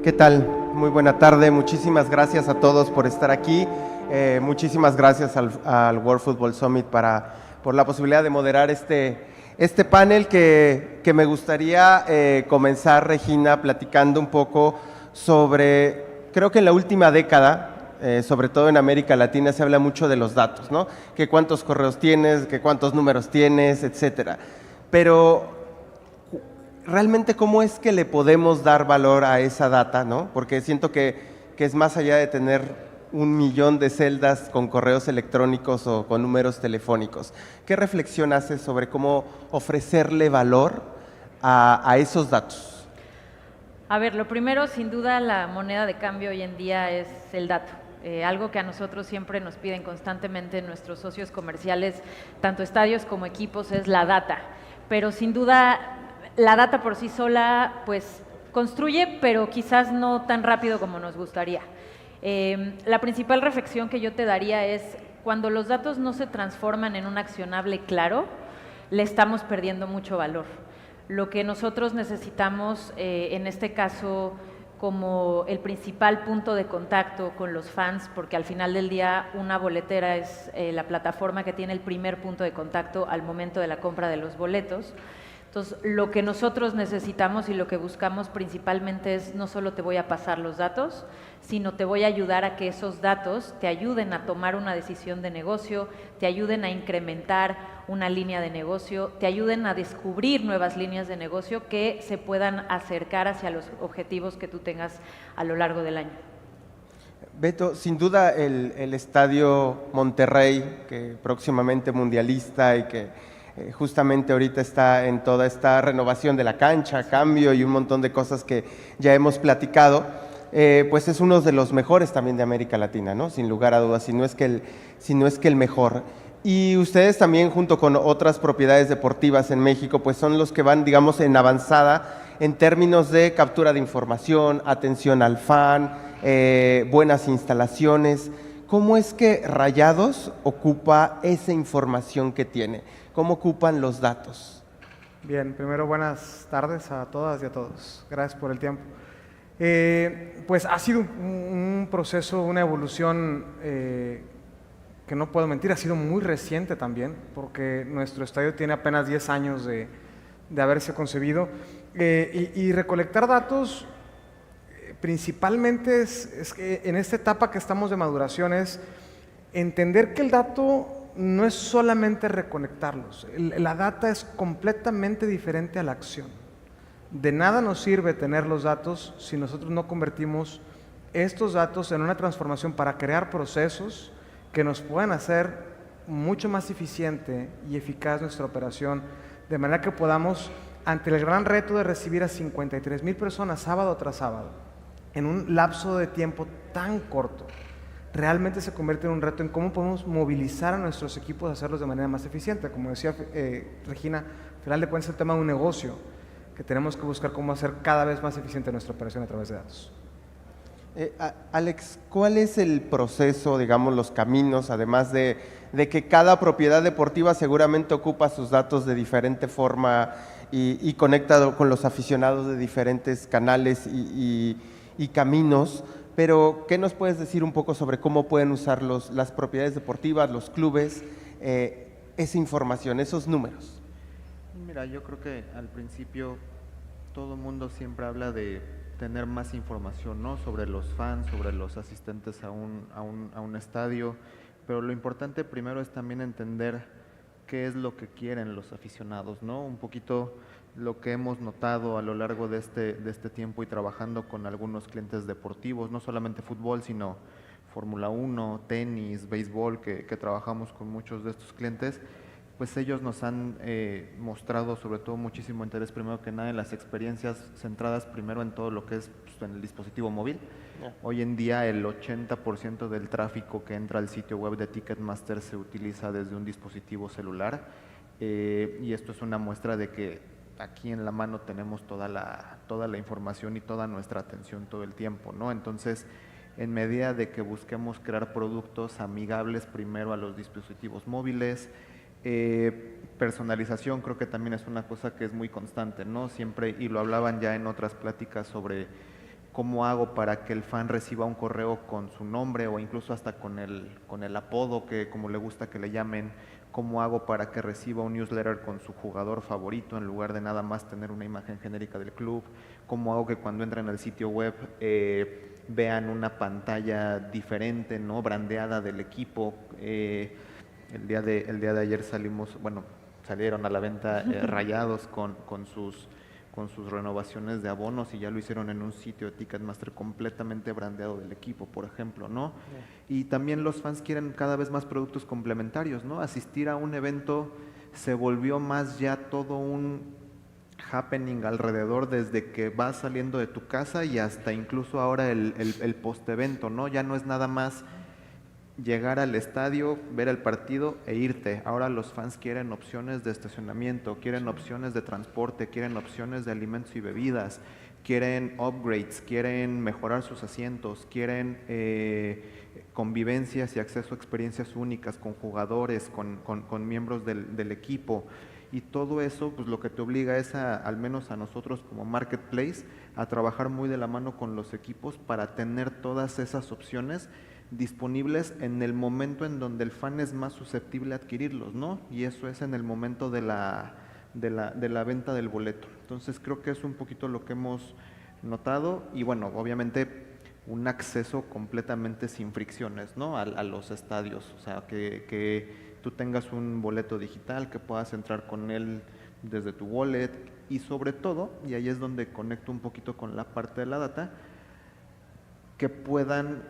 ¿Qué tal? Muy buena tarde. Muchísimas gracias a todos por estar aquí. Muchísimas gracias al World Football Summit por la posibilidad de moderar este panel que me gustaría comenzar, Regina, platicando un poco sobre, creo que en la última década, sobre todo en América Latina, se habla mucho de los datos, ¿no? Que cuántos correos tienes, que cuántos números tienes, etcétera. Pero realmente, ¿cómo es que le podemos dar valor a esa data, ¿no? Porque siento que es más allá de tener 1 millón de celdas con correos electrónicos o con números telefónicos. ¿Qué reflexión haces sobre cómo ofrecerle valor a esos datos? A ver, lo primero, sin duda, la moneda de cambio hoy en día es el dato. Algo que a nosotros siempre nos piden constantemente nuestros socios comerciales, tanto estadios como equipos, es la data. Pero sin duda, la data por sí sola, pues, construye, pero quizás no tan rápido como nos gustaría. La principal reflexión que yo te daría es, cuando los datos no se transforman en un accionable claro, le estamos perdiendo mucho valor. Lo que nosotros necesitamos, en este caso, como el principal punto de contacto con los fans, porque al final del día una boletera es la plataforma que tiene el primer punto de contacto al momento de la compra de los boletos. Entonces, lo que nosotros necesitamos y lo que buscamos principalmente es, no solo te voy a pasar los datos, sino te voy a ayudar a que esos datos te ayuden a tomar una decisión de negocio, te ayuden a incrementar una línea de negocio, te ayuden a descubrir nuevas líneas de negocio que se puedan acercar hacia los objetivos que tú tengas a lo largo del año. Beto, sin duda el Estadio Monterrey, que próximamente mundialista y que justamente ahorita está en toda esta renovación de la cancha, cambio y un montón de cosas que ya hemos platicado, pues es uno de los mejores también de América Latina, ¿no? Sin lugar a dudas, si no es que el mejor. Y ustedes también, junto con otras propiedades deportivas en México, pues son los que van, digamos, en avanzada en términos de captura de información, atención al fan, buenas instalaciones. ¿Cómo es que Rayados ocupa esa información que tiene? ¿Cómo ocupan los datos? Bien, primero buenas tardes a todas y a todos. Gracias por el tiempo. Pues ha sido un proceso, una evolución que no puedo mentir, ha sido muy reciente también, porque nuestro estadio tiene apenas 10 años de haberse concebido. Y recolectar datos principalmente es que en esta etapa que estamos de maduración es entender que el dato no es solamente reconectarlos, la data es completamente diferente a la acción. De nada nos sirve tener los datos si nosotros no convertimos estos datos en una transformación para crear procesos que nos puedan hacer mucho más eficiente y eficaz nuestra operación, de manera que podamos, ante el gran reto de recibir a 53,000 personas sábado tras sábado, en un lapso de tiempo tan corto, realmente se convierte en un reto en cómo podemos movilizar a nuestros equipos a hacerlos de manera más eficiente. Como decía Regina, al final de cuentas es el tema de un negocio, que tenemos que buscar cómo hacer cada vez más eficiente nuestra operación a través de datos. Alex, ¿cuál es el proceso, digamos, los caminos, además de que cada propiedad deportiva seguramente ocupa sus datos de diferente forma y conecta con los aficionados de diferentes canales y caminos? Pero, ¿qué nos puedes decir un poco sobre cómo pueden usar las propiedades deportivas, los clubes, esa información, esos números? Mira, yo creo que al principio todo el mundo siempre habla de tener más información, ¿no? Sobre los fans, sobre los asistentes a un estadio, pero lo importante primero es también entender qué es lo que quieren los aficionados, ¿no? Un poquito lo que hemos notado a lo largo de este tiempo y trabajando con algunos clientes deportivos, no solamente fútbol, sino Fórmula 1, tenis, béisbol, que trabajamos con muchos de estos clientes, pues ellos nos han mostrado sobre todo muchísimo interés, primero que nada, en las experiencias centradas primero en todo lo que es pues, en el dispositivo móvil. Hoy en día el 80% del tráfico que entra al sitio web de Ticketmaster se utiliza desde un dispositivo celular, y esto es una muestra de que aquí en la mano tenemos toda la información y toda nuestra atención todo el tiempo, ¿no? Entonces, en medida de que busquemos crear productos amigables primero a los dispositivos móviles, personalización creo que también es una cosa que es muy constante, ¿no? Siempre, y lo hablaban ya en otras pláticas sobre ¿Cómo hago para que el fan reciba un correo con su nombre o incluso hasta con el apodo, que como le gusta que le llamen? ¿Cómo hago para que reciba un newsletter con su jugador favorito en lugar de nada más tener una imagen genérica del club? ¿Cómo hago que cuando entren al sitio web vean una pantalla diferente, ¿no? Brandeada del equipo? El día de ayer salieron a la venta Rayados con sus renovaciones de abonos y ya lo hicieron en un sitio de Ticketmaster completamente brandeado del equipo, por ejemplo, ¿no? Y también los fans quieren cada vez más productos complementarios, ¿no? Asistir a un evento se volvió más ya todo un happening alrededor desde que vas saliendo de tu casa y hasta incluso ahora el post-evento, ¿no? Ya no es nada más llegar al estadio, ver el partido e irte. Ahora los fans quieren opciones de estacionamiento, quieren opciones de transporte, quieren opciones de alimentos y bebidas, quieren upgrades, quieren mejorar sus asientos, quieren convivencias y acceso a experiencias únicas con jugadores, con miembros del equipo. Y todo eso, pues lo que te obliga es al menos a nosotros como marketplace, a trabajar muy de la mano con los equipos para tener todas esas opciones disponibles en el momento en donde el fan es más susceptible a adquirirlos, ¿no? Y eso es en el momento de la venta del boleto. Entonces creo que es un poquito lo que hemos notado y bueno, obviamente un acceso completamente sin fricciones, ¿no? A los estadios, o sea, que tú tengas un boleto digital, que puedas entrar con él desde tu wallet y sobre todo, y ahí es donde conecto un poquito con la parte de la data, que puedan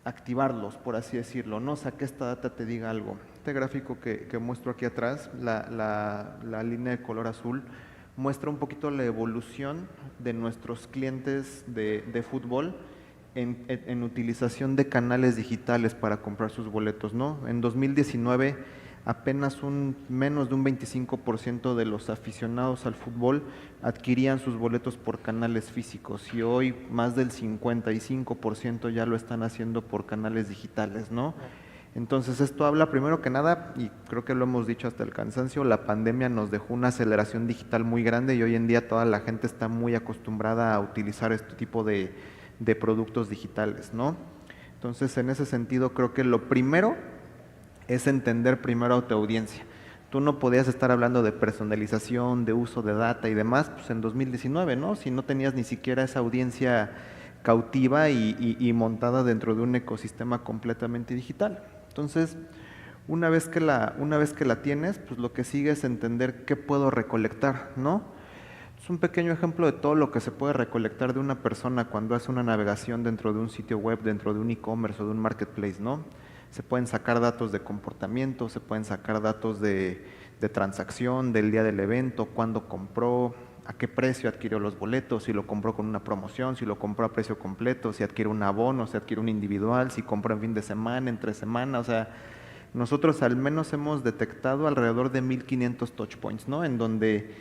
activarlos, por así decirlo, ¿no? O sea, que esta data te diga algo. Este gráfico que muestro aquí atrás, la línea de color azul, muestra un poquito la evolución de nuestros clientes de fútbol en utilización de canales digitales para comprar sus boletos, ¿no? En 2019 apenas menos de un 25% de los aficionados al fútbol adquirían sus boletos por canales físicos y hoy más del 55% ya lo están haciendo por canales digitales, ¿no? Entonces esto habla primero que nada, y creo que lo hemos dicho hasta el cansancio, la pandemia nos dejó una aceleración digital muy grande y hoy en día toda la gente está muy acostumbrada a utilizar este tipo de productos digitales, ¿no? Entonces en ese sentido creo que lo primero es entender primero a tu audiencia. Tú no podías estar hablando de personalización, de uso de data y demás, pues en 2019, ¿no? Si no tenías ni siquiera esa audiencia cautiva y montada dentro de un ecosistema completamente digital. Entonces, una vez que la tienes, pues lo que sigue es entender qué puedo recolectar, ¿no? Es un pequeño ejemplo de todo lo que se puede recolectar de una persona cuando hace una navegación dentro de un sitio web, dentro de un e-commerce o de un marketplace, ¿no? Se pueden sacar datos de comportamiento, se pueden sacar datos de transacción, del día del evento, cuándo compró, a qué precio adquirió los boletos, si lo compró con una promoción, si lo compró a precio completo, si adquiere un abono, si adquiere un individual, si compra en fin de semana, entre semana, o sea, nosotros al menos hemos detectado alrededor de 1500 touchpoints, ¿no? En donde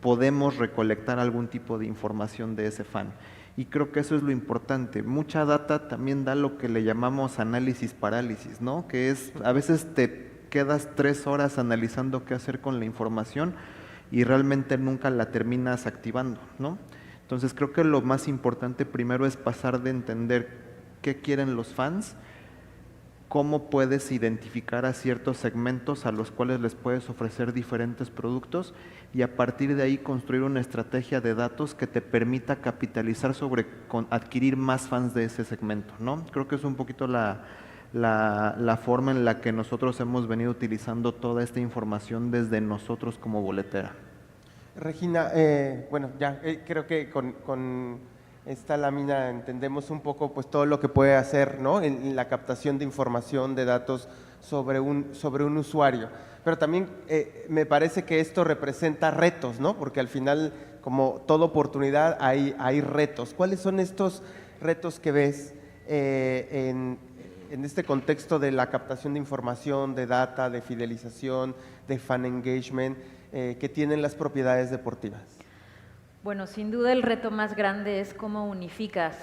podemos recolectar algún tipo de información de ese fan. Y creo que eso es lo importante. Mucha data también da lo que le llamamos análisis parálisis, ¿no? Que es, a veces te quedas 3 horas analizando qué hacer con la información y realmente nunca la terminas activando, ¿no? Entonces creo que lo más importante primero es pasar de entender qué quieren los fans, cómo puedes identificar a ciertos segmentos a los cuales les puedes ofrecer diferentes productos y a partir de ahí construir una estrategia de datos que te permita capitalizar sobre adquirir más fans de ese segmento, ¿no? Creo que es un poquito la forma en la que nosotros hemos venido utilizando toda esta información desde nosotros como boletera. Regina, bueno, ya creo que con esta lámina entendemos un poco pues todo lo que puede hacer, ¿no? En la captación de información, de datos sobre un usuario. Pero también me parece que esto representa retos, ¿no? Porque al final, como toda oportunidad, hay retos. ¿Cuáles son estos retos que ves en este contexto de la captación de información, de data, de fidelización, de fan engagement, que tienen las propiedades deportivas? Bueno, sin duda el reto más grande es cómo unificas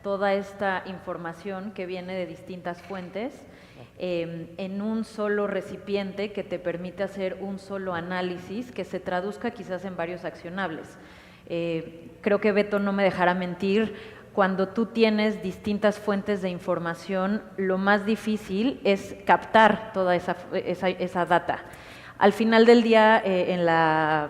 toda esta información que viene de distintas fuentes en un solo recipiente que te permite hacer un solo análisis que se traduzca quizás en varios accionables. Creo que Beto no me dejará mentir. Cuando tú tienes distintas fuentes de información, lo más difícil es captar toda esa data. Al final del día, en la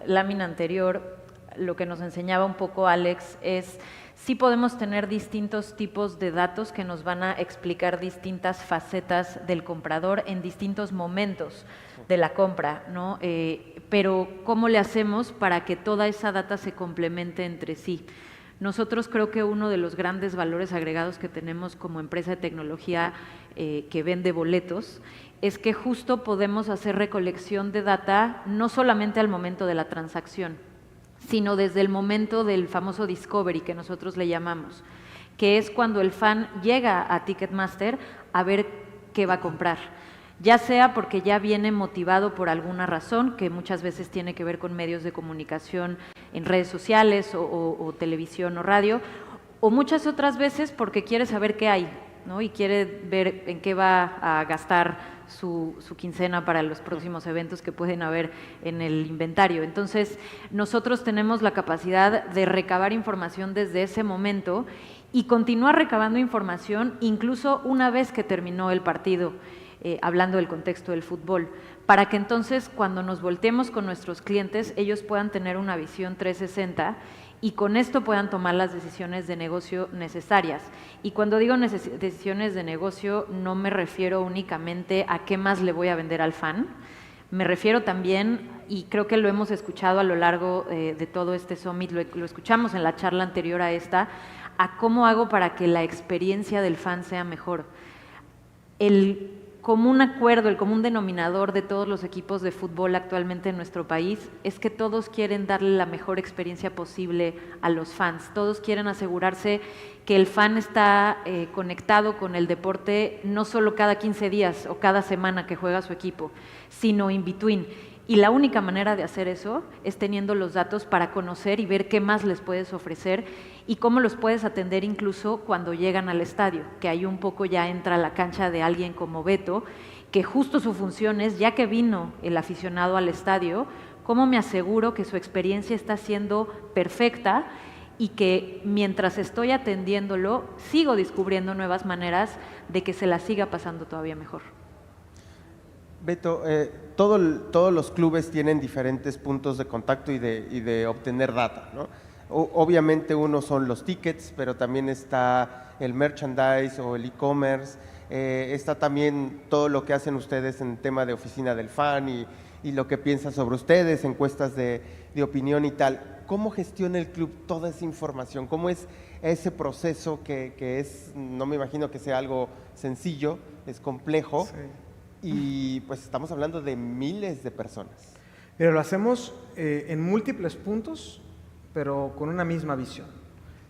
lámina anterior, lo que nos enseñaba un poco Alex es sí podemos tener distintos tipos de datos que nos van a explicar distintas facetas del comprador en distintos momentos de la compra, ¿no? Pero ¿cómo le hacemos para que toda esa data se complemente entre sí? Nosotros creo que uno de los grandes valores agregados que tenemos como empresa de tecnología que vende boletos es que justo podemos hacer recolección de data no solamente al momento de la transacción, sino desde el momento del famoso discovery que nosotros le llamamos, que es cuando el fan llega a Ticketmaster a ver qué va a comprar, ya sea porque ya viene motivado por alguna razón, que muchas veces tiene que ver con medios de comunicación en redes sociales o televisión o radio, o muchas otras veces porque quiere saber qué hay, ¿no? Y quiere ver en qué va a gastar su quincena para los próximos eventos que pueden haber en el inventario. Entonces, nosotros tenemos la capacidad de recabar información desde ese momento y continuar recabando información incluso una vez que terminó el partido, hablando del contexto del fútbol, para que entonces cuando nos volteemos con nuestros clientes, ellos puedan tener una visión 360 y con esto puedan tomar las decisiones de negocio necesarias. Y cuando digo decisiones de negocio, no me refiero únicamente a qué más le voy a vender al fan, me refiero también, y creo que lo hemos escuchado a lo largo de todo este Summit, lo escuchamos en la charla anterior a esta, a cómo hago para que la experiencia del fan sea mejor. El común acuerdo, el común denominador de todos los equipos de fútbol actualmente en nuestro país es que todos quieren darle la mejor experiencia posible a los fans. Todos quieren asegurarse que el fan está conectado con el deporte no solo cada 15 días o cada semana que juega su equipo, sino in between. Y la única manera de hacer eso es teniendo los datos para conocer y ver qué más les puedes ofrecer y cómo los puedes atender incluso cuando llegan al estadio, que ahí un poco ya entra a la cancha de alguien como Beto, que justo su función es, ya que vino el aficionado al estadio, cómo me aseguro que su experiencia está siendo perfecta y que mientras estoy atendiéndolo, sigo descubriendo nuevas maneras de que se la siga pasando todavía mejor. Beto, todos los clubes tienen diferentes puntos de contacto y de obtener data, ¿no? Obviamente uno son los tickets, pero también está el merchandise o el e-commerce, está también todo lo que hacen ustedes en tema de oficina del fan y lo que piensan sobre ustedes, encuestas de opinión y tal. ¿Cómo gestiona el club toda esa información? ¿Cómo es ese proceso que es, no me imagino que sea algo sencillo, es complejo? Sí. Y pues estamos hablando de miles de personas. Pero lo hacemos en múltiples puntos, pero con una misma visión.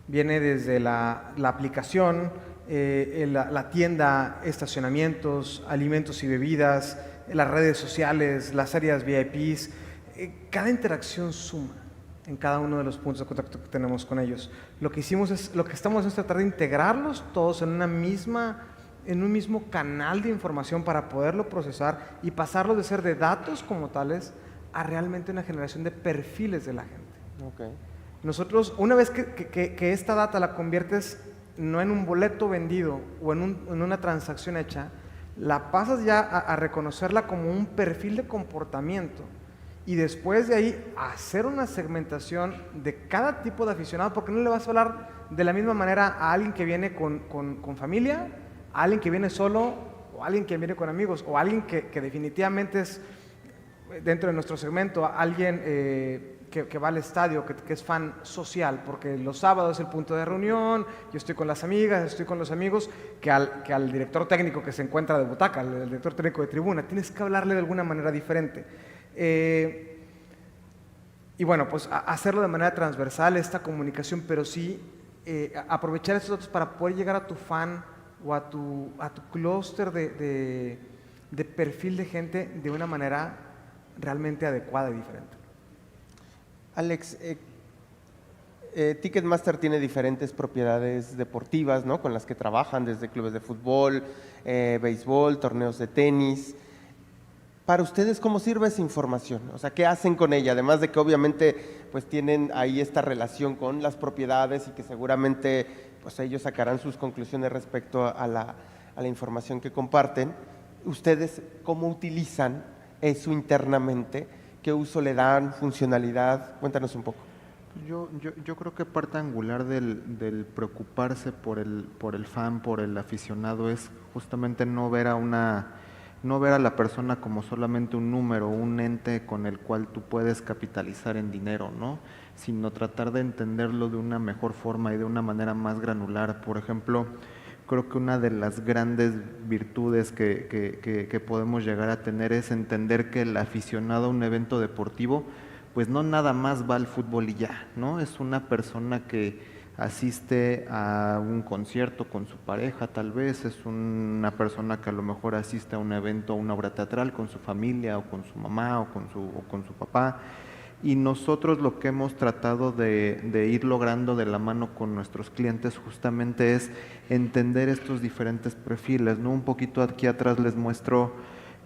Viene desde la aplicación, la tienda, estacionamientos, alimentos y bebidas, las redes sociales, las áreas VIPs. Cada interacción suma en cada uno de los puntos de contacto que tenemos con ellos. Lo que hicimos es, lo que estamos es tratar de integrarlos todos en un mismo canal de información para poderlo procesar y pasarlo de ser de datos como tales a realmente una generación de perfiles de la gente. Okay. Nosotros, una vez que esta data la conviertes no en un boleto vendido o en una transacción hecha, la pasas ya a reconocerla como un perfil de comportamiento y después de ahí hacer una segmentación de cada tipo de aficionado, porque no le vas a hablar de la misma manera a alguien que viene con familia, a alguien que viene solo, o a alguien que viene con amigos, o a alguien que definitivamente es, dentro de nuestro segmento, alguien que va al estadio, que es fan social, porque los sábados es el punto de reunión, yo estoy con las amigas, estoy con los amigos, que al director técnico que se encuentra de butaca, al director técnico de tribuna, tienes que hablarle de alguna manera diferente. Y bueno, pues hacerlo de manera transversal, esta comunicación, pero sí aprovechar estos datos para poder llegar a tu fan o a tu clúster de perfil de gente de una manera realmente adecuada y diferente. Alex, Ticketmaster tiene diferentes propiedades deportivas, ¿no?, con las que trabajan, desde clubes de fútbol, béisbol, torneos de tenis. Para ustedes, ¿cómo sirve esa información? O sea, ¿qué hacen con ella? Además de que obviamente pues tienen ahí esta relación con las propiedades y que seguramente pues ellos sacarán sus conclusiones respecto a la información que comparten. ¿Ustedes cómo utilizan eso internamente? ¿Qué uso le dan? ¿Funcionalidad? Cuéntanos un poco. Yo creo que parte angular del preocuparse por el fan, por el aficionado, es justamente no ver a la persona como solamente un número, un ente con el cual tú puedes capitalizar en dinero, ¿no? Sino tratar de entenderlo de una mejor forma y de una manera más granular. Por ejemplo, creo que una de las grandes virtudes que podemos llegar a tener es entender que el aficionado a un evento deportivo, pues no nada más va al fútbol y ya, ¿no? Es una persona que asiste a un concierto con su pareja tal vez, es una persona que a lo mejor asiste a un evento, a una obra teatral con su familia o con su mamá o con su papá. Y nosotros lo que hemos tratado de ir logrando de la mano con nuestros clientes justamente es entender estos diferentes perfiles, ¿no? Un poquito aquí atrás les muestro,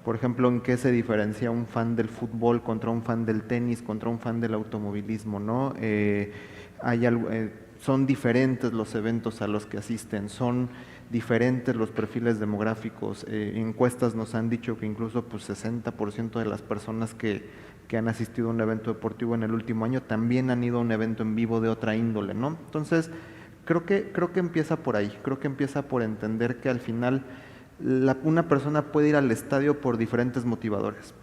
por ejemplo, en qué se diferencia un fan del fútbol contra un fan del tenis, contra un fan del automovilismo, ¿no? Son diferentes los eventos a los que asisten, son diferentes los perfiles demográficos. Encuestas nos han dicho que incluso pues 60% de las personas que han asistido a un evento deportivo en el último año también han ido a un evento en vivo de otra índole, ¿no? Entonces, creo que empieza por ahí, creo que empieza por entender que al final una persona puede ir al estadio por diferentes motivadores.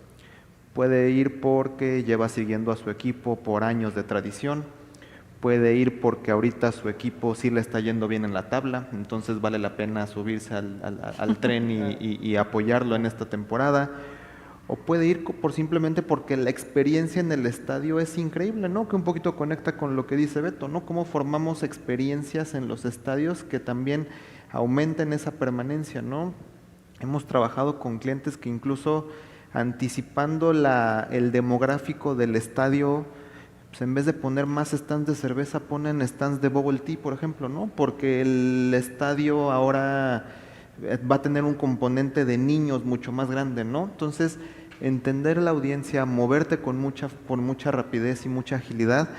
Puede ir porque lleva siguiendo a su equipo por años de tradición, puede ir porque ahorita su equipo sí le está yendo bien en la tabla, entonces vale la pena subirse al tren y apoyarlo en esta temporada, o puede ir simplemente porque la experiencia en el estadio es increíble, ¿no? Que un poquito conecta con lo que dice Beto, ¿no? Cómo formamos experiencias en los estadios que también aumenten esa permanencia, ¿no? Hemos trabajado con clientes que incluso anticipando el demográfico del estadio, pues en vez de poner más stands de cerveza, ponen stands de bubble tea, por ejemplo, ¿no? Porque el estadio ahora va a tener un componente de niños mucho más grande, ¿no? Entonces, entender la audiencia, moverte con mucha rapidez y mucha agilidad,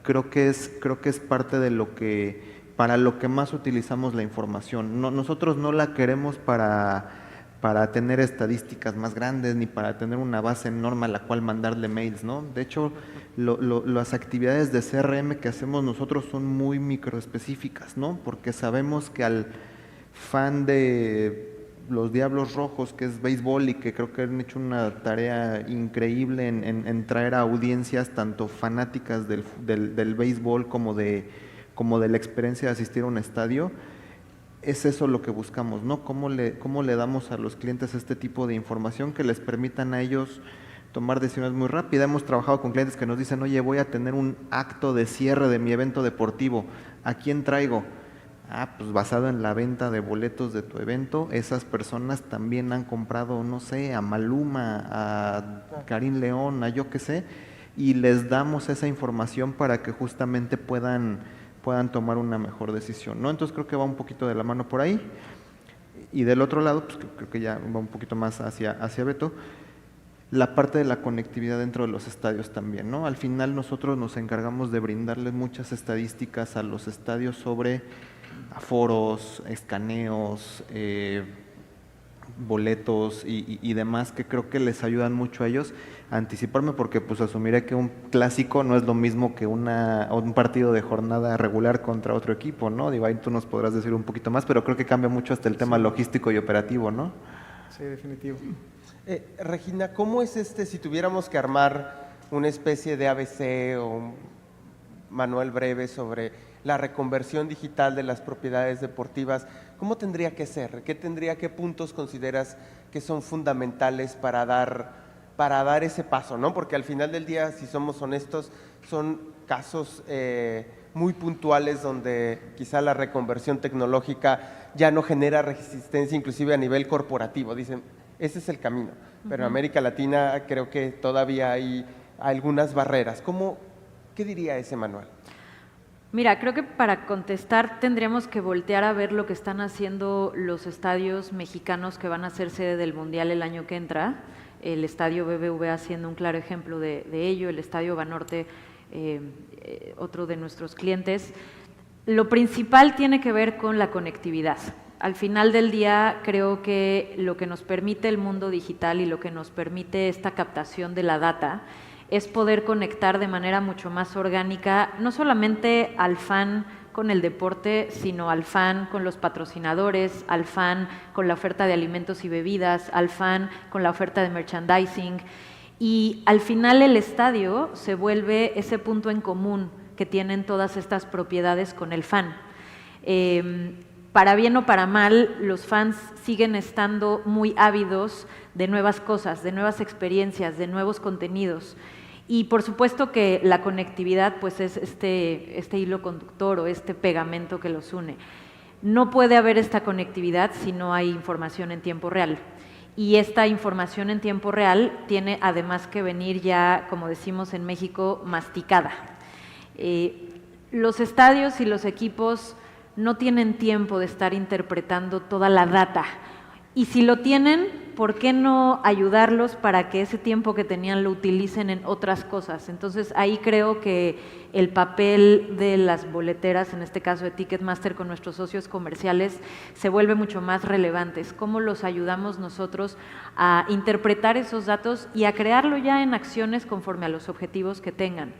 creo que es parte de para lo que más utilizamos la información. Nosotros no la queremos para tener estadísticas más grandes ni para tener una base enorme a la cual mandarle mails, ¿no? De hecho, las actividades de CRM que hacemos nosotros son muy microespecíficas, ¿no? Porque sabemos que al fan de los Diablos Rojos, que es béisbol, y que creo que han hecho una tarea increíble en traer a audiencias tanto fanáticas del béisbol como de la experiencia de asistir a un estadio, es eso lo que buscamos, ¿no? ¿Cómo le damos a los clientes este tipo de información que les permitan a ellos tomar decisiones muy rápidas? Hemos trabajado con clientes que nos dicen, oye, voy a tener un acto de cierre de mi evento deportivo, ¿a quién traigo? Pues basado en la venta de boletos de tu evento, esas personas también han comprado, no sé, a Maluma, a Karim León, a yo qué sé, y les damos esa información para que justamente puedan tomar una mejor decisión, ¿no? Entonces creo que va un poquito de la mano por ahí. Y del otro lado, pues creo que ya va un poquito más hacia Beto, la parte de la conectividad dentro de los estadios también, ¿no? Al final nosotros nos encargamos de brindarles muchas estadísticas a los estadios sobre aforos, escaneos, boletos y demás, que creo que les ayudan mucho a ellos a anticiparme, porque pues asumiré que un clásico no es lo mismo que un partido de jornada regular contra otro equipo, ¿no? Digo, ahí tú nos podrás decir un poquito más, pero creo que cambia mucho hasta el tema logístico y operativo, ¿no? Sí, definitivo. Regina, ¿cómo es si tuviéramos que armar una especie de ABC o un manual breve sobre la reconversión digital de las propiedades deportivas? ¿Cómo tendría que ser? ¿Qué puntos consideras que son fundamentales para dar ese paso, ¿no? Porque al final del día, si somos honestos, son casos muy puntuales donde quizá la reconversión tecnológica ya no genera resistencia, inclusive a nivel corporativo. Dicen, ese es el camino. Pero en América Latina creo que todavía hay algunas barreras. ¿Qué diría ese manual? Mira, creo que para contestar tendríamos que voltear a ver lo que están haciendo los estadios mexicanos que van a ser sede del Mundial el año que entra. el estadio BBVA siendo un claro ejemplo de ello, el estadio Banorte, otro de nuestros clientes. Lo principal tiene que ver con la conectividad. Al final del día, creo que lo que nos permite el mundo digital y lo que nos permite esta captación de la data es poder conectar de manera mucho más orgánica, no solamente al fan con el deporte, sino al fan con los patrocinadores, al fan con la oferta de alimentos y bebidas, al fan con la oferta de merchandising. Y al final el estadio se vuelve ese punto en común que tienen todas estas propiedades con el fan. Para bien o para mal, los fans siguen estando muy ávidos de nuevas cosas, de nuevas experiencias, de nuevos contenidos. Y por supuesto que la conectividad pues es este hilo conductor o este pegamento que los une. No puede haber esta conectividad si no hay información en tiempo real. Y esta información en tiempo real tiene además que venir ya, como decimos en México, masticada. Los estadios y los equipos no tienen tiempo de estar interpretando toda la data. Y si lo tienen, ¿por qué no ayudarlos para que ese tiempo que tenían lo utilicen en otras cosas? Entonces, ahí creo que el papel de las boleteras, en este caso de Ticketmaster con nuestros socios comerciales, se vuelve mucho más relevante. ¿Cómo los ayudamos nosotros a interpretar esos datos y a crearlo ya en acciones conforme a los objetivos que tengan?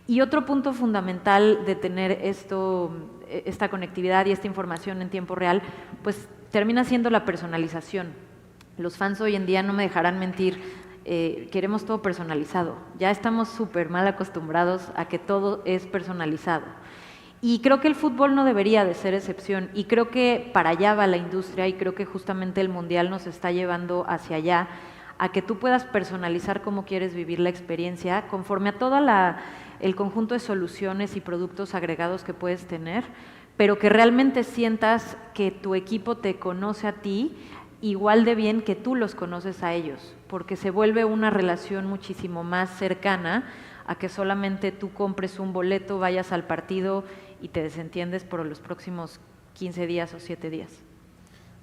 Y otro punto fundamental de tener esta conectividad y esta información en tiempo real, pues termina siendo la personalización. Los fans hoy en día, no me dejarán mentir, queremos todo personalizado. Ya estamos súper mal acostumbrados a que todo es personalizado. Y creo que el fútbol no debería de ser excepción. Y creo que para allá va la industria y creo que justamente el Mundial nos está llevando hacia allá, a que tú puedas personalizar cómo quieres vivir la experiencia conforme a todo el conjunto de soluciones y productos agregados que puedes tener, pero que realmente sientas que tu equipo te conoce a ti igual de bien que tú los conoces a ellos, porque se vuelve una relación muchísimo más cercana a que solamente tú compres un boleto, vayas al partido y te desentiendes por los próximos 15 días o 7 días.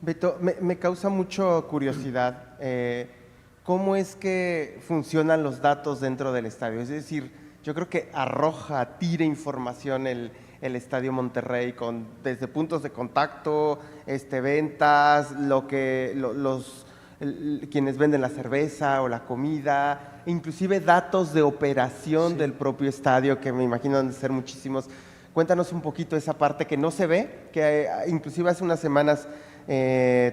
Beto, me causa mucho curiosidad. ¿Cómo es que funcionan los datos dentro del estadio? Es decir, yo creo que tira información el Estadio Monterrey desde puntos de contacto, ventas, quienes venden la cerveza o la comida, inclusive datos de operación del propio estadio, que me imagino han de ser muchísimos. Cuéntanos un poquito esa parte que no se ve, que inclusive hace unas semanas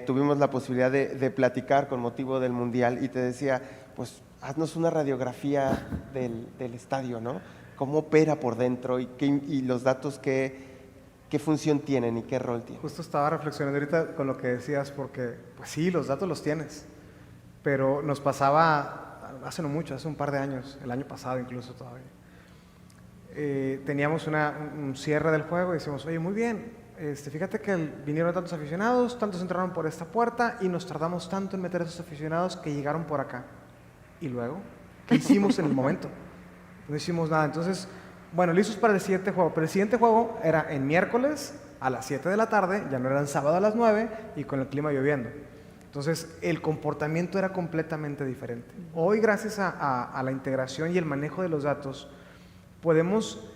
tuvimos la posibilidad de platicar con motivo del Mundial y te decía, pues haznos una radiografía del estadio, ¿no? ¿Cómo opera por dentro y los datos qué función tienen y qué rol tienen? Justo estaba reflexionando ahorita con lo que decías, porque pues sí, los datos los tienes, pero nos pasaba hace no mucho, hace un par de años, el año pasado incluso todavía. Teníamos un cierre del juego y decimos, oye, muy bien, fíjate que vinieron tantos aficionados, tantos entraron por esta puerta y nos tardamos tanto en meter a esos aficionados que llegaron por acá. ¿Y luego? ¿Qué hicimos en el momento? No hicimos nada. Entonces, bueno, listos para el siguiente juego. Pero el siguiente juego era en miércoles a las 7 de la tarde, ya no era en sábado a las 9 y con el clima lloviendo. Entonces, el comportamiento era completamente diferente. Hoy, gracias a la integración y el manejo de los datos, podemos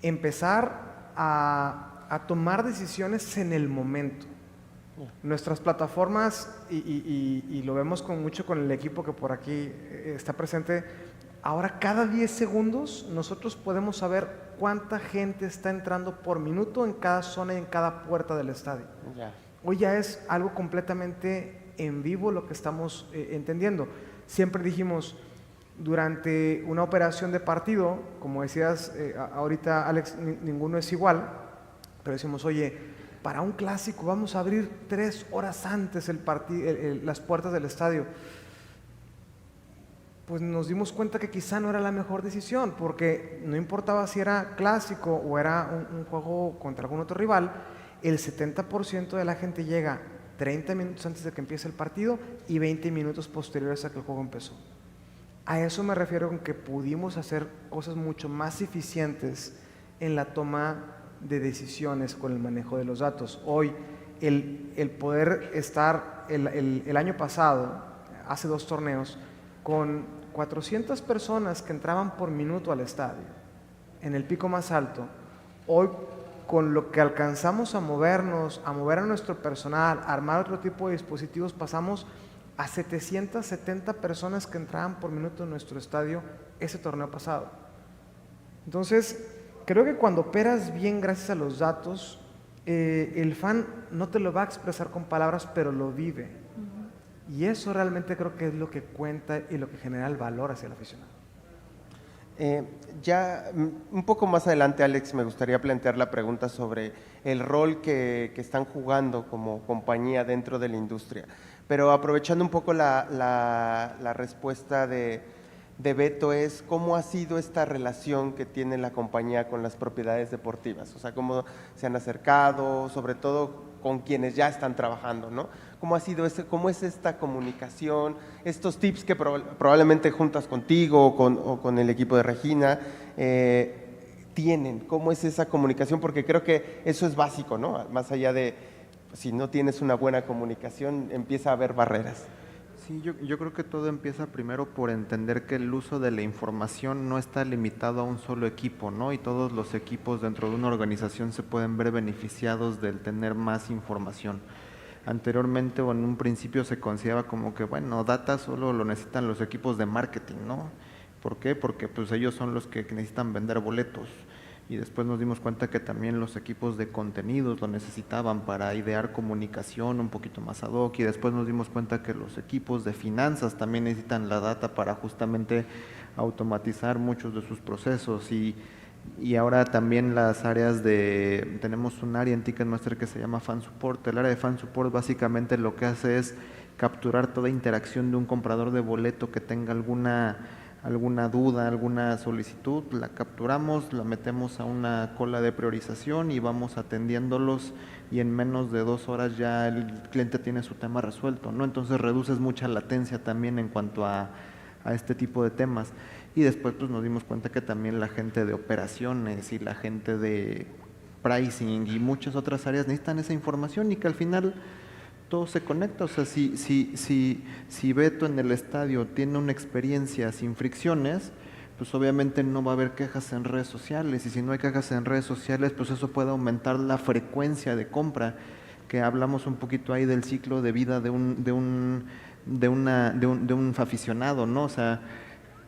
empezar a tomar decisiones en el momento. Nuestras plataformas, y lo vemos mucho con el equipo que por aquí está presente, ahora cada 10 segundos nosotros podemos saber cuánta gente está entrando por minuto en cada zona y en cada puerta del estadio. Hoy ya es algo completamente en vivo lo que estamos entendiendo. Siempre dijimos, durante una operación de partido, como decías ahorita Alex, ninguno es igual, pero decimos, oye, para un clásico vamos a abrir 3 horas antes las puertas del estadio. Pues nos dimos cuenta que quizá no era la mejor decisión, porque no importaba si era clásico o era un juego contra algún otro rival, el 70% de la gente llega 30 minutos antes de que empiece el partido y 20 minutos posteriores a que el juego empezó. A eso me refiero con que pudimos hacer cosas mucho más eficientes en la toma de decisiones con el manejo de los datos. Hoy, el poder estar, el año pasado, hace 2 torneos, con 400 personas que entraban por minuto al estadio, en el pico más alto, hoy con lo que alcanzamos a movernos, a mover a nuestro personal, a armar otro tipo de dispositivos, pasamos a 770 personas que entraban por minuto en nuestro estadio ese torneo pasado. Entonces, creo que cuando operas bien gracias a los datos, el fan no te lo va a expresar con palabras, pero lo vive. Y eso realmente creo que es lo que cuenta y lo que genera el valor hacia el aficionado. Un poco más adelante, Alex, me gustaría plantear la pregunta sobre el rol que están jugando como compañía dentro de la industria. Pero aprovechando un poco la respuesta de Beto, es cómo ha sido esta relación que tiene la compañía con las propiedades deportivas, o sea, cómo se han acercado, sobre todo con quienes ya están trabajando, ¿no? ¿Cómo ha sido cómo es esta comunicación, estos tips que probablemente juntas contigo o con el equipo de Regina tienen? ¿Cómo es esa comunicación? Porque creo que eso es básico, ¿no? Más allá de si no tienes una buena comunicación, empieza a haber barreras. Sí, yo creo que todo empieza primero por entender que el uso de la información no está limitado a un solo equipo, ¿no? Y todos los equipos dentro de una organización se pueden ver beneficiados del tener más información. Anteriormente o en un principio se consideraba como que, bueno, data solo lo necesitan los equipos de marketing, ¿no? ¿Por qué? Porque pues ellos son los que necesitan vender boletos. Y después nos dimos cuenta que también los equipos de contenidos lo necesitaban para idear comunicación un poquito más ad hoc, y después nos dimos cuenta que los equipos de finanzas también necesitan la data para justamente automatizar muchos de sus procesos, y ahora también las áreas tenemos un área en Ticketmaster que se llama Fan Support. El área de Fan Support básicamente lo que hace es capturar toda interacción de un comprador de boleto que tenga alguna duda, alguna solicitud, la capturamos, la metemos a una cola de priorización y vamos atendiéndolos, y en menos de 2 horas ya el cliente tiene su tema resuelto, ¿no? Entonces reduces mucha latencia también en cuanto a este tipo de temas. Y después pues nos dimos cuenta que también la gente de operaciones y la gente de pricing y muchas otras áreas necesitan esa información, y que al final todo se conecta. O sea, si Beto en el estadio tiene una experiencia sin fricciones, pues obviamente no va a haber quejas en redes sociales, y si no hay quejas en redes sociales, pues eso puede aumentar la frecuencia de compra, que hablamos un poquito ahí del ciclo de vida de un aficionado, ¿no? O sea,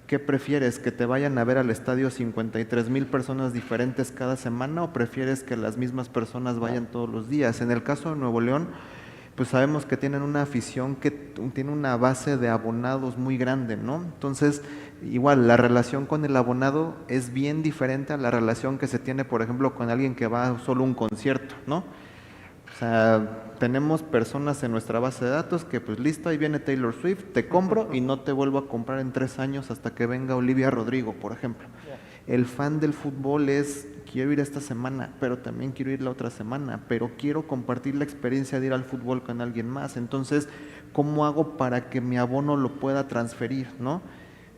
¿qué prefieres? ¿Que te vayan a ver al estadio 53,000 personas diferentes cada semana, o prefieres que las mismas personas vayan todos los días? En el caso de Nuevo León, pues sabemos que tienen una afición que tiene una base de abonados muy grande, ¿no? Entonces, igual, la relación con el abonado es bien diferente a la relación que se tiene, por ejemplo, con alguien que va solo a un concierto, ¿no? O sea, tenemos personas en nuestra base de datos que, pues listo, ahí viene Taylor Swift, te compro y no te vuelvo a comprar en 3 años hasta que venga Olivia Rodrigo, por ejemplo. El fan del fútbol es, quiero ir esta semana, pero también quiero ir la otra semana, pero quiero compartir la experiencia de ir al fútbol con alguien más. Entonces, ¿cómo hago para que mi abono lo pueda transferir, no?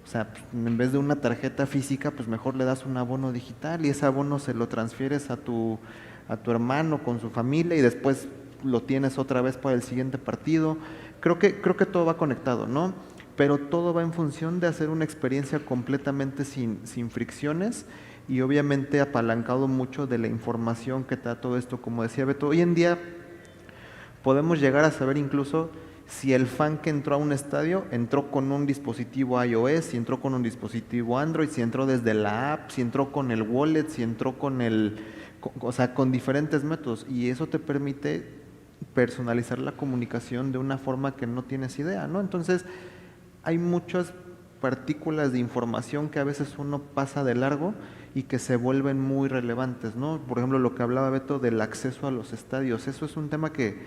O sea, pues, en vez de una tarjeta física, pues mejor le das un abono digital, y ese abono se lo transfieres a tu hermano con su familia, y después lo tienes otra vez para el siguiente partido. Creo que todo va conectado, ¿no? Pero todo va en función de hacer una experiencia completamente sin fricciones, y obviamente apalancado mucho de la información que te da todo esto. Como decía Beto, hoy en día podemos llegar a saber incluso si el fan que entró a un estadio entró con un dispositivo iOS, si entró con un dispositivo Android, si entró desde la app, si entró con el wallet, si entró con con diferentes métodos, y eso te permite personalizar la comunicación de una forma que no tienes idea, ¿no? Entonces, hay muchas partículas de información que a veces uno pasa de largo y que se vuelven muy relevantes, ¿no? Por ejemplo, lo que hablaba Beto del acceso a los estadios, eso es un tema que,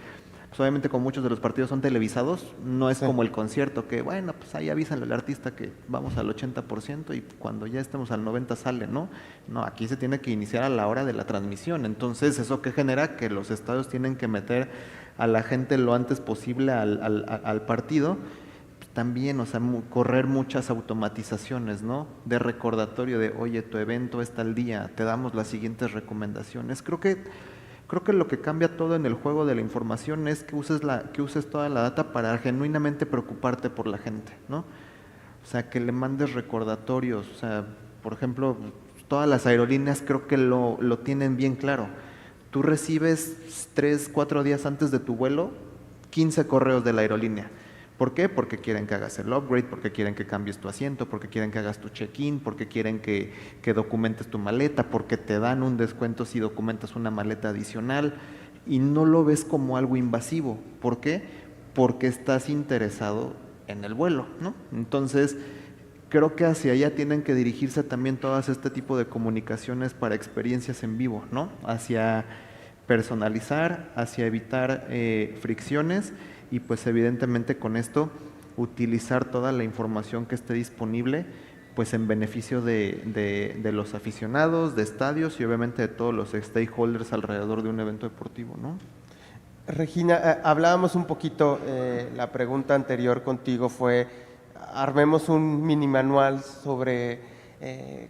pues obviamente, como muchos de los partidos son televisados, no es como el concierto, que bueno, pues ahí avísale al artista que vamos al 80% y cuando ya estemos al 90% sale, ¿no? No, aquí se tiene que iniciar a la hora de la transmisión. Entonces, ¿eso qué genera? Que los estadios tienen que meter a la gente lo antes posible al partido. También, o sea, correr muchas automatizaciones, ¿no? De recordatorio de, oye, tu evento está al día, te damos las siguientes recomendaciones. Creo que lo que cambia todo en el juego de la información es que uses toda la data para genuinamente preocuparte por la gente, ¿no? O sea, que le mandes recordatorios, o sea, por ejemplo, todas las aerolíneas creo que lo tienen bien claro. Tú recibes 3, 4 días antes de tu vuelo 15 correos de la aerolínea. ¿Por qué? Porque quieren que hagas el upgrade, porque quieren que cambies tu asiento, porque quieren que hagas tu check-in, porque quieren que documentes tu maleta, porque te dan un descuento si documentas una maleta adicional y no lo ves como algo invasivo. ¿Por qué? Porque estás interesado en el vuelo, ¿no? Entonces, creo que hacia allá tienen que dirigirse también todas este tipo de comunicaciones para experiencias en vivo, ¿no? Hacia personalizar, hacia evitar fricciones y pues evidentemente con esto utilizar toda la información que esté disponible pues en beneficio de los aficionados, de estadios y obviamente de todos los stakeholders alrededor de un evento deportivo, ¿no? Regina, hablábamos un poquito, la pregunta anterior contigo fue, armemos un mini manual sobre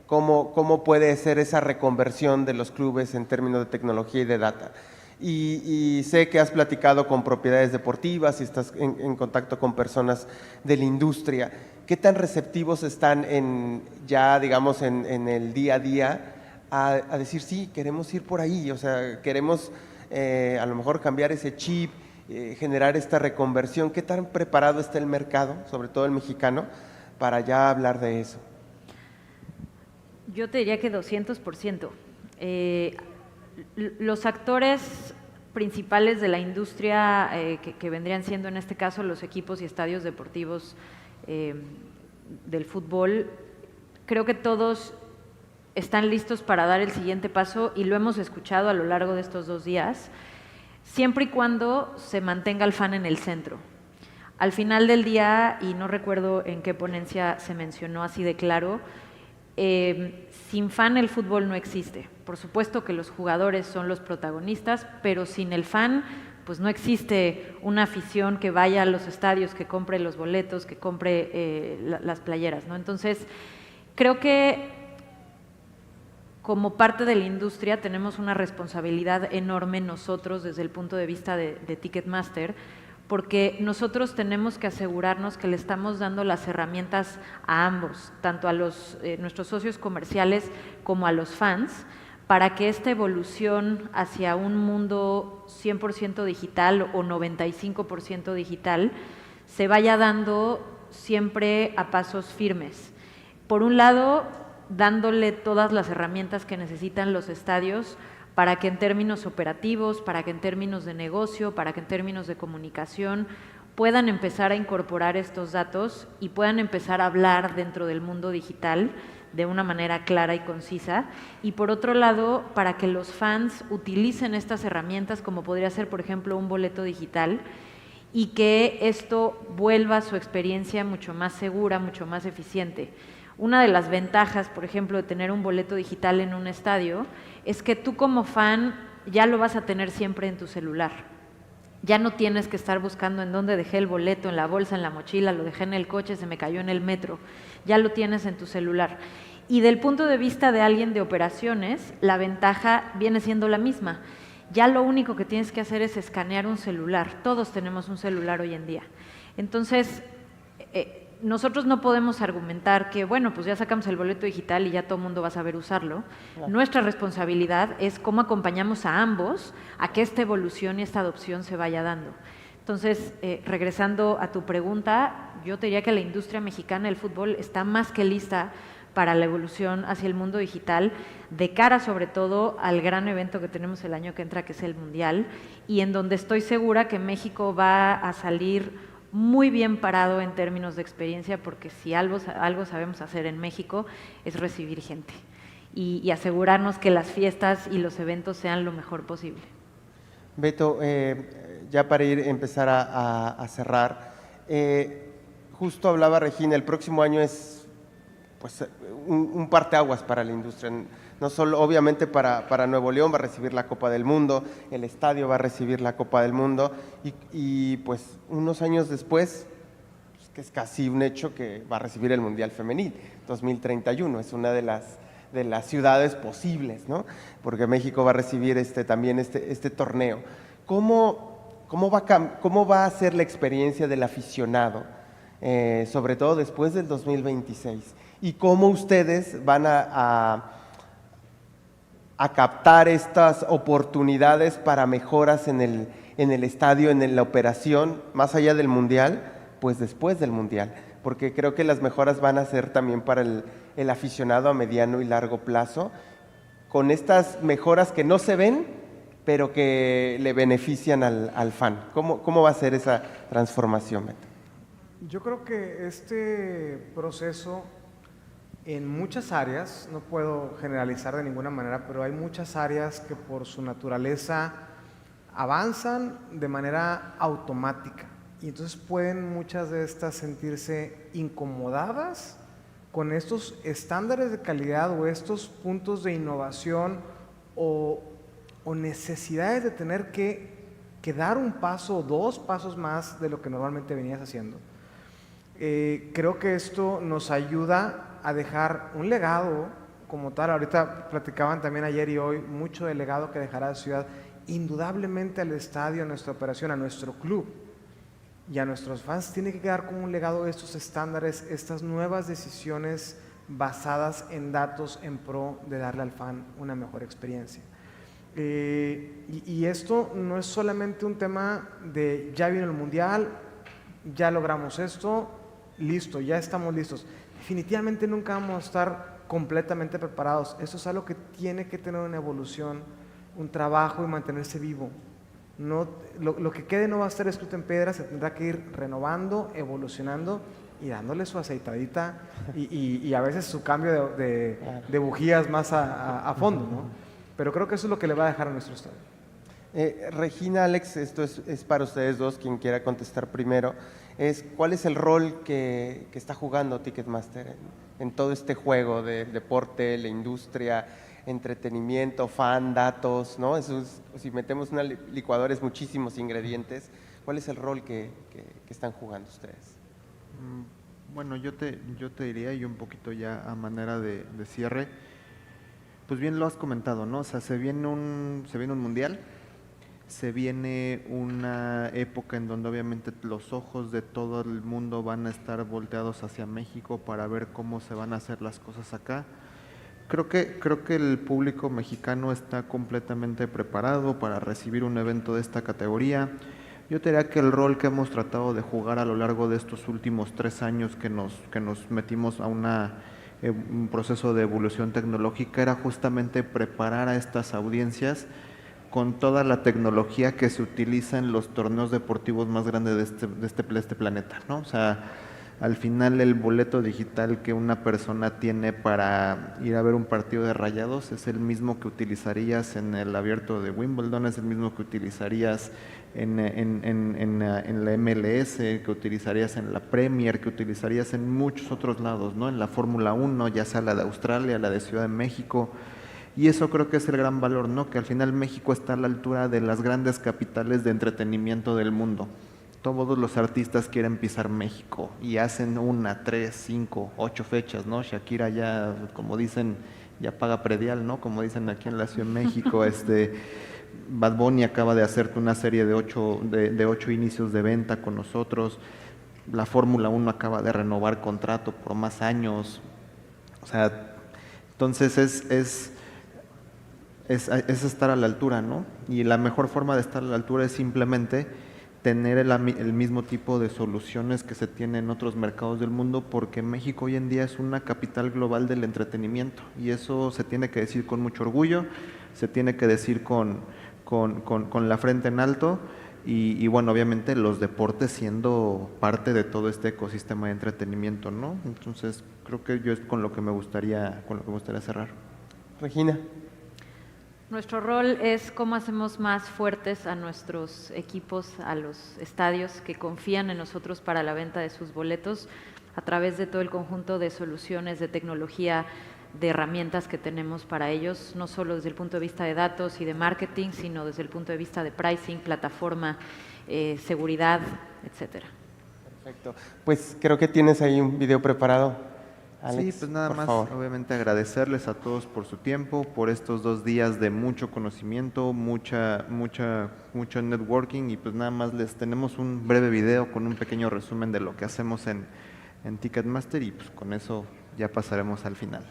cómo puede ser esa reconversión de los clubes en términos de tecnología y de data. Y sé que has platicado con propiedades deportivas y estás en contacto con personas de la industria. ¿Qué tan receptivos están ya, digamos, en el día a día a decir, sí, queremos ir por ahí, o sea, queremos a lo mejor cambiar ese chip, generar esta reconversión? ¿Qué tan preparado está el mercado, sobre todo el mexicano, para ya hablar de eso? Yo te diría que 200%. Los actores principales de la industria, que vendrían siendo en este caso los equipos y estadios deportivos del fútbol, creo que todos están listos para dar el siguiente paso y lo hemos escuchado a lo largo de estos 2 días, siempre y cuando se mantenga el fan en el centro. Al final del día, y no recuerdo en qué ponencia se mencionó así de claro, sin fan el fútbol no existe. Por supuesto que los jugadores son los protagonistas, pero sin el fan pues no existe una afición que vaya a los estadios, que compre los boletos, que compre las playeras, ¿no? Entonces, creo que como parte de la industria tenemos una responsabilidad enorme nosotros desde el punto de vista de Ticketmaster, porque nosotros tenemos que asegurarnos que le estamos dando las herramientas a ambos, tanto a nuestros socios comerciales como a los fans, para que esta evolución hacia un mundo 100% digital o 95% digital se vaya dando siempre a pasos firmes. Por un lado, dándole todas las herramientas que necesitan los estadios para que en términos operativos, para que en términos de negocio, para que en términos de comunicación puedan empezar a incorporar estos datos y puedan empezar a hablar dentro del mundo digital de una manera clara y concisa. Y por otro lado, para que los fans utilicen estas herramientas, como podría ser, por ejemplo, un boleto digital, y que esto vuelva su experiencia mucho más segura, mucho más eficiente. Una de las ventajas, por ejemplo, de tener un boleto digital en un estadio es que tú como fan ya lo vas a tener siempre en tu celular. Ya no tienes que estar buscando en dónde dejé el boleto, en la bolsa, en la mochila, lo dejé en el coche, se me cayó en el metro. Ya lo tienes en tu celular. Y del punto de vista de alguien de operaciones, la ventaja viene siendo la misma. Ya lo único que tienes que hacer es escanear un celular. Todos tenemos un celular hoy en día. Entonces, nosotros no podemos argumentar que, bueno, pues ya sacamos el boleto digital y ya todo el mundo va a saber usarlo. Claro. Nuestra responsabilidad es cómo acompañamos a ambos a que esta evolución y esta adopción se vaya dando. Entonces, regresando a tu pregunta, yo te diría que la industria mexicana del fútbol está más que lista para la evolución hacia el mundo digital, de cara sobre todo al gran evento que tenemos el año que entra, que es el Mundial, y en donde estoy segura que México va a salir muy bien parado en términos de experiencia, porque si algo sabemos hacer en México es recibir gente y asegurarnos que las fiestas y los eventos sean lo mejor posible. Beto, ya para empezar a cerrar, justo hablaba Regina, el próximo año es pues un parteaguas para la industria, no solo obviamente para Nuevo León va a recibir la Copa del Mundo, el estadio va a recibir la Copa del Mundo y pues unos años después, pues, que es casi un hecho que va a recibir el Mundial Femenil 2031, es una de las ciudades posibles, ¿no? Porque México va a recibir también este torneo. ¿Cómo va a ser la experiencia del aficionado sobre todo después del 2026, y cómo ustedes van a captar estas oportunidades para mejoras en el estadio, en la operación, más allá del Mundial, pues después del Mundial, porque creo que las mejoras van a ser también para el aficionado a mediano y largo plazo, con estas mejoras que no se ven, pero que le benefician al fan. ¿Cómo va a ser esa transformación, Beto? Yo creo que este proceso en muchas áreas, no puedo generalizar de ninguna manera, pero hay muchas áreas que por su naturaleza avanzan de manera automática y entonces pueden muchas de estas sentirse incomodadas con estos estándares de calidad o estos puntos de innovación o necesidades de tener que dar un paso o dos pasos más de lo que normalmente venías haciendo. Creo que esto nos ayuda a dejar un legado como tal. Ahorita platicaban también ayer y hoy mucho del legado que dejará la ciudad, indudablemente al estadio, a nuestra operación, a nuestro club y a nuestros fans. Tiene que quedar como un legado estos estándares, estas nuevas decisiones basadas en datos en pro de darle al fan una mejor experiencia. Y esto no es solamente un tema de ya vino el Mundial, ya logramos esto, listo, ya estamos listos. Definitivamente nunca vamos a estar completamente preparados. Esto es algo que tiene que tener una evolución, un trabajo y mantenerse vivo. No, lo que quede no va a estar escrito en piedra, se tendrá que ir renovando, evolucionando y dándole su aceitadita y a veces su cambio de bujías más a fondo, ¿no? Pero creo que eso es lo que le va a dejar a nuestro estadio. Regina, Alex, esto es para ustedes dos, quien quiera contestar primero. ¿Cuál es el rol que está jugando Ticketmaster en todo este juego de deporte, la industria, entretenimiento, fan, datos, ¿no? Si metemos una licuadora es muchísimos ingredientes. ¿Cuál es el rol que están jugando ustedes? Bueno, yo te diría, y un poquito ya a manera de cierre, pues bien lo has comentado, ¿no? O sea, se viene un mundial, se viene una época en donde obviamente los ojos de todo el mundo van a estar volteados hacia México para ver cómo se van a hacer las cosas acá. Creo que el público mexicano está completamente preparado para recibir un evento de esta categoría. Yo te diría que el rol que hemos tratado de jugar a lo largo de estos últimos 3 años que nos metimos a un proceso de evolución tecnológica era justamente preparar a estas audiencias con toda la tecnología que se utiliza en los torneos deportivos más grandes de este planeta, ¿no? O sea, al final el boleto digital que una persona tiene para ir a ver un partido de Rayados es el mismo que utilizarías en el abierto de Wimbledon, es el mismo que utilizarías en la MLS, que utilizarías en la Premier, que utilizarías en muchos otros lados, ¿no? En la Fórmula 1, ya sea la de Australia, la de Ciudad de México. Y eso creo que es el gran valor, ¿no? Que al final México está a la altura de las grandes capitales de entretenimiento del mundo. Todos los artistas quieren pisar México y hacen 1, 3, 5, 8 fechas, ¿no? Shakira ya, como dicen, ya paga predial, ¿no? Como dicen aquí en la Ciudad de México, Bad Bunny acaba de hacerte una serie de 8 inicios de venta con nosotros. La Fórmula 1 acaba de renovar contrato por más años. O sea, entonces es estar a la altura, ¿no? Y la mejor forma de estar a la altura es simplemente tener el mismo tipo de soluciones que se tiene en otros mercados del mundo, porque México hoy en día es una capital global del entretenimiento y eso se tiene que decir con mucho orgullo, se tiene que decir con la frente en alto y bueno, obviamente los deportes siendo parte de todo este ecosistema de entretenimiento, ¿no? Entonces creo que yo es con lo que me gustaría cerrar. Regina. Nuestro rol es cómo hacemos más fuertes a nuestros equipos, a los estadios que confían en nosotros para la venta de sus boletos a través de todo el conjunto de soluciones, de tecnología, de herramientas que tenemos para ellos, no solo desde el punto de vista de datos y de marketing, sino desde el punto de vista de pricing, plataforma, seguridad, etcétera. Perfecto. Pues creo que tienes ahí un video preparado. Alex, Sí, pues nada por más, favor. obviamente agradecerles a todos por su tiempo, por estos 2 días de mucho conocimiento, mucho networking y pues nada más les tenemos un breve video con un pequeño resumen de lo que hacemos en Ticketmaster y pues con eso ya pasaremos al final.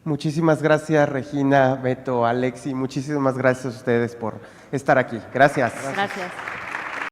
Muchísimas gracias, Regina, Beto, Alex, y muchísimas gracias a ustedes por estar aquí. Gracias. Gracias.